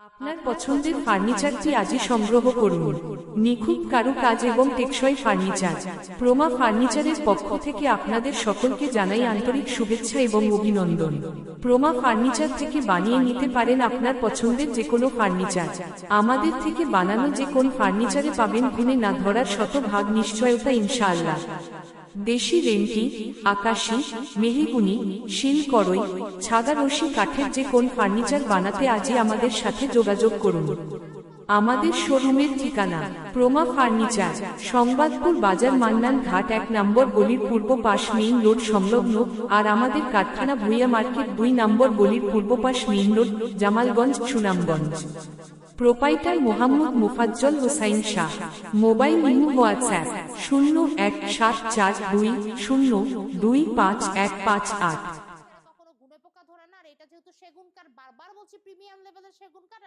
আপনার পছন্দের ফার্নিচারটি আজই সংগ্রহ করুন। নিখুঁত কারুকাজ এবং টেকসই ফার্নিচার। প্রমা ফার্নিচারের পক্ষ থেকে আপনাদের সকলকে জানাই আন্তরিক শুভেচ্ছা এবং অভিনন্দন। প্রমা ফার্নিচার থেকে বানিয়ে নিতে পারেন আপনার পছন্দের যে কোনো ফার্নিচার। আমাদের থেকে বানানো যে কোন ফার্নিচারে পাবেন গুণে না ধরার শতভাগ নিশ্চয়তা ইনশাআল্লাহ। দেশি রেন্টি, আকাশী, মেহগুনি, শিলকড়ই, ছাগারসি কাঠের যে কোন ফার্নিচার বানাতে আজই আমাদের সাথে যোগাযোগ করুন। আমাদের শোরুমের ঠিকানা প্রমা ফার্নিচার, সংবাদপুর বাজার, মান্নান ঘাট 1 নম্বর গলির পূর্ব পাশ, মেইন রোড সংলগ্ন। আর আমাদের কারখানা ভুইয়া মার্কেট 2 নম্বর গলির পূর্ব পাশ, main road, Jamalganj, Sunamganj. Proprietor Mohammad Mofazzal Hossain Shah. Mobile imo WhatsApp 017420251558। কখনো গুণে পোকা ধরে না। আর এটা যেহেতু সেগুন কাঠ, বারবার বলছি প্রিমিয়াম লেভেলের সেগুন কাঠ।